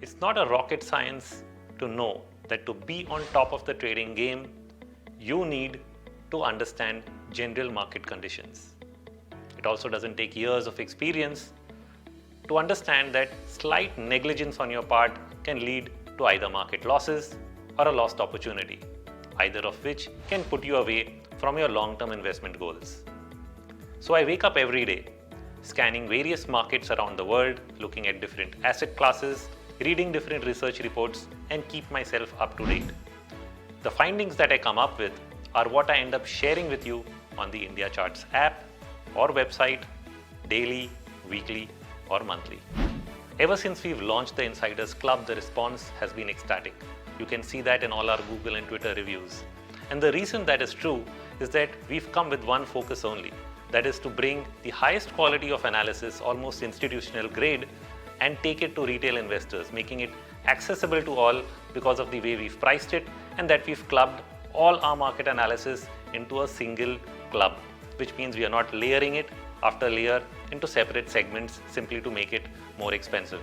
It's not a rocket science to know that to be on top of the trading game, you need to understand general market conditions. It also doesn't take years of experience to understand that slight negligence on your part can lead to either market losses or a lost opportunity, either of which can put you away from your long-term investment goals. So I wake up every day, scanning various markets around the world, looking at different asset classes, reading different research reports, and keep myself up to date. The findings that I come up with are what I end up sharing with you on the Indiacharts app or website, daily, weekly, or monthly. Ever since we've launched the Insiders Club, the response has been ecstatic. You can see that in all our Google and Twitter reviews. And the reason that is true is that we've come with one focus only, that is to bring the highest quality of analysis, almost institutional grade, and take it to retail investors, making it accessible to all because of the way we've priced it and that we've clubbed all our market analysis into a single club, which means we are not layering it after layer into separate segments simply to make it more expensive.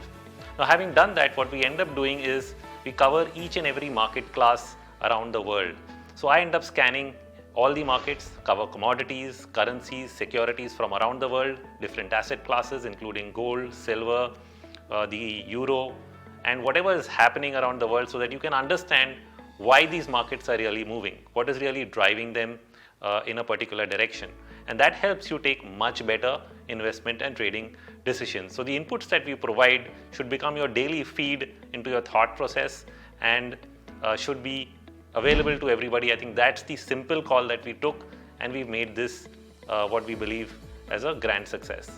Now, having done that, what we end up doing is we cover each and every market class around the world. So I end up scanning all the markets, cover commodities, currencies, securities from around the world, different asset classes including gold, silver, the euro, and whatever is happening around the world, so that you can understand why these markets are really moving, what is really driving them in a particular direction. And that helps you take much better investment and trading decisions. So the inputs that we provide should become your daily feed into your thought process and should be available to everybody. I think that's the simple call that we took, and we've made this what we believe as a grand success.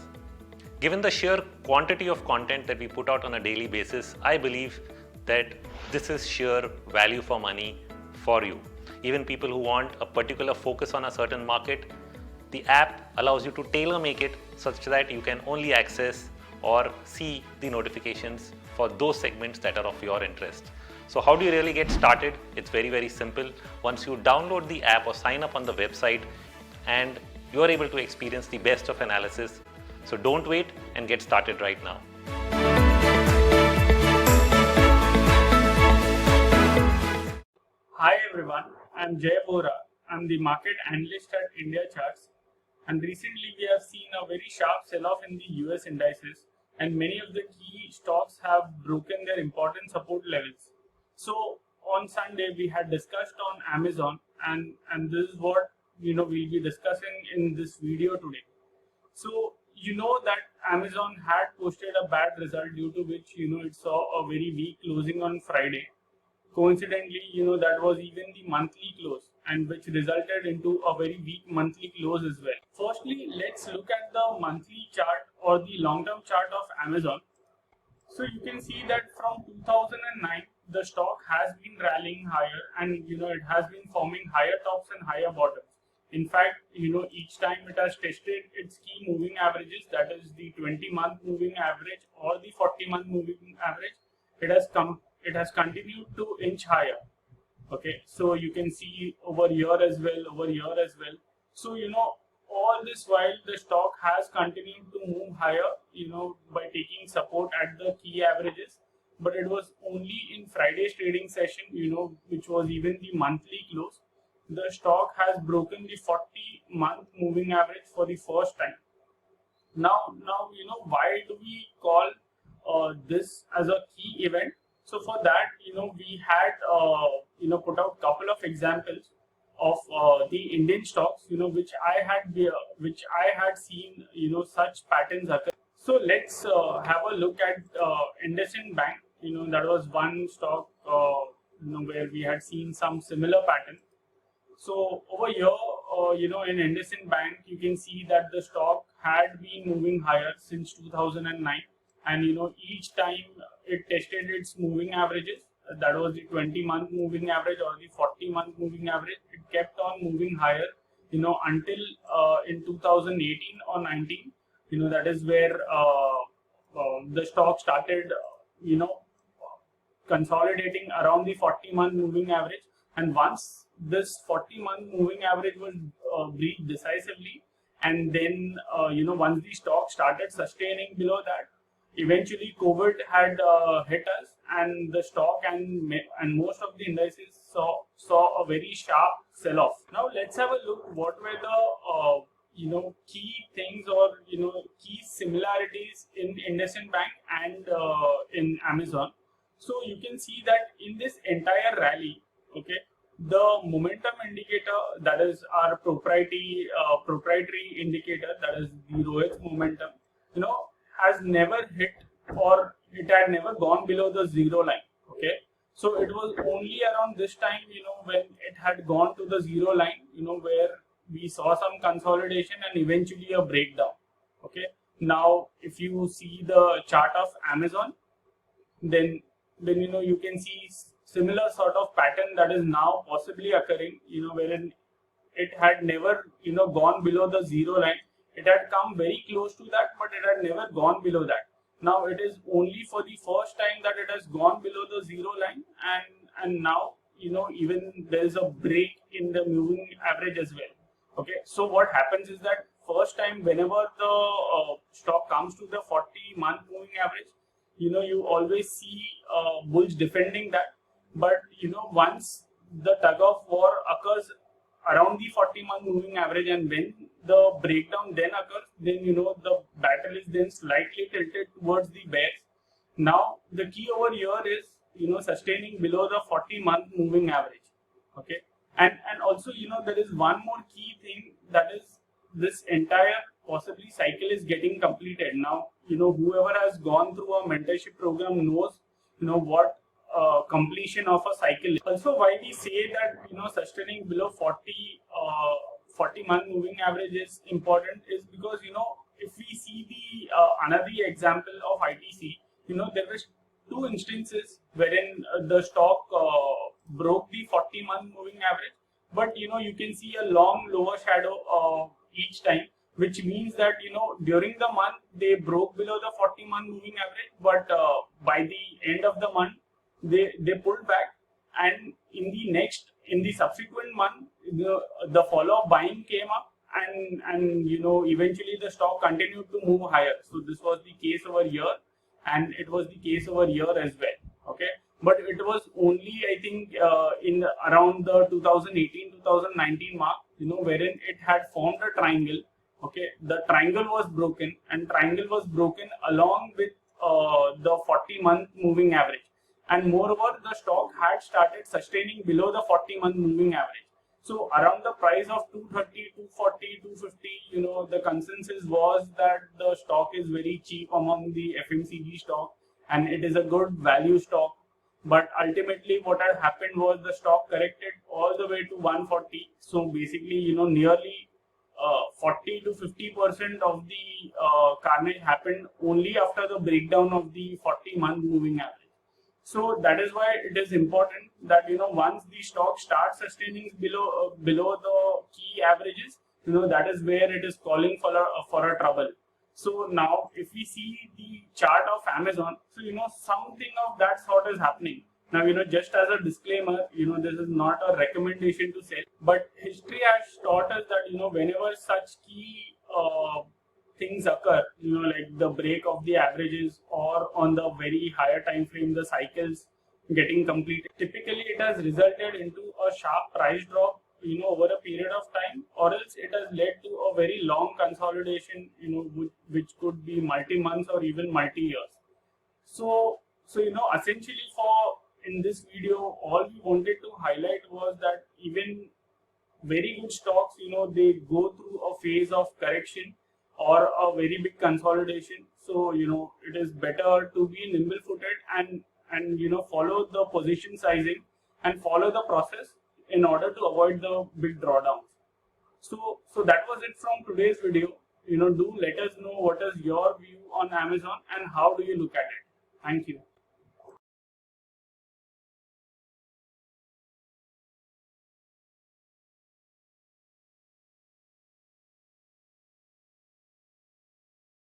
Given the sheer quantity of content that we put out on a daily basis, I believe that this is sheer value for money for you. Even people who want a particular focus on a certain market, the app allows you to tailor make it such that you can only access or see the notifications for those segments that are of your interest. So how do you really get started? It's very, very simple. Once you download the app or sign up on the website, and you are able to experience the best of analysis. So don't wait and get started right now. Hi everyone, I'm Jay Bora. I'm the market analyst at Indiacharts, and recently we have seen a very sharp sell-off in the US indices, and many of the key stocks have broken their important support levels. So on Sunday we had discussed on Amazon, and this is what we'll be discussing in this video today. So you know that Amazon had posted a bad result, due to which it saw a very weak closing on Friday. Coincidentally, that was even the monthly close, and which resulted into a very weak monthly close as well. Firstly, let's look at the monthly chart or the long-term chart of Amazon. So you can see that from 2009, the stock has been rallying higher, and it has been forming higher tops and higher bottoms. In fact, each time it has tested its key moving averages, that is the 20-month moving average or the 40-month moving average, it has continued to inch higher. Okay, so you can see over here as well, So all this while the stock has continued to move higher, by taking support at the key averages. But it was only in Friday's trading session, which was even the monthly close, the stock has broken the 40-month moving average for the first time. Now, why do we call this as a key event? So for that, we had put out couple of examples of the Indian stocks, which I had seen such patterns occur. So let's have a look at Nifty and Bank. That was one stock where we had seen some similar pattern. So over here, in Nifty and Bank, you can see that the stock had been moving higher since 2009, and each time it tested its moving averages, that was the 20-month moving average or the 40-month moving average, it kept on moving higher, until in 2018 or 19, that is where the stock started, consolidating around the 40-month moving average. And once this 40-month moving average was breached decisively, and then once the stock started sustaining below that, eventually COVID had hit us, and the stock and most of the indices saw a very sharp sell-off. Now let's have a look. What were the key things or key similarities in IndusInd Bank and in Amazon? So you can see that in this entire rally, okay, the momentum indicator, that is our proprietary indicator, that is the Rohit momentum, has never hit, or it had never gone below the zero line. Okay, so it was only around this time, when it had gone to the zero line, where we saw some consolidation and eventually a breakdown. Okay, now if you see the chart of Amazon, then you can see similar sort of pattern that is now possibly occurring, wherein it had never gone below the zero line. It had come very close to that, but it had never gone below that. Now it is only for the first time that it has gone below the zero line, and now even there is a break in the moving average as well. Okay, so what happens is that first time whenever the stock comes to the 40-month moving average, you always see bulls defending that. But once the tug of war occurs around the 40-month moving average, and when the breakdown then occurs, then the battle is then slightly tilted towards the bears. Now the key over here is sustaining below the 40-month moving average. Okay, and also there is one more key thing, that is this entire possibly cycle is getting completed. Now whoever has gone through a mentorship program knows what completion of a cycle is. Also, why we say that sustaining below 40-month moving average is important is because if we see the another example of ITC, there were two instances wherein the stock broke the 40-month moving average, but you can see a long lower shadow each time, which means that during the month they broke below the 40-month moving average, but by the end of the month they pulled back, and in the subsequent month the follow-up buying came up, and eventually the stock continued to move higher. So this was the case over here, and it was the case over here as well. Okay, but it was only, I think, in around the 2018-2019 mark, wherein it had formed a triangle. Okay, the triangle was broken, and triangle was broken along with the 40-month moving average, and moreover the stock had started sustaining below the 40-month moving average. So around the price of 230, 240, 250, the consensus was that the stock is very cheap among the FMCG stock, and it is a good value stock. But ultimately what had happened was the stock corrected all the way to 140. So basically, nearly 40 to 50% of the carnage happened only after the breakdown of the 40-month moving average. So that is why it is important that once the stock starts sustaining below the key averages, that is where it is calling for a trouble. So now if we see the chart of Amazon, so something of that sort is happening. Now just as a disclaimer, this is not a recommendation to sell, but history has taught us that whenever such key things occur, like the break of the averages, or on the very higher time frame the cycles getting completed, typically it has resulted into a sharp price drop over a period of time, or else it has led to a very long consolidation, which could be multi-months or even multi-years. So essentially in this video, all we wanted to highlight was that even very good stocks, they go through a phase of correction or a very big consolidation. So it is better to be nimble-footed and follow the position sizing and follow the process in order to avoid the big drawdowns. So that was it from today's video. Do let us know what is your view on Amazon and how do you look at it. Thank you.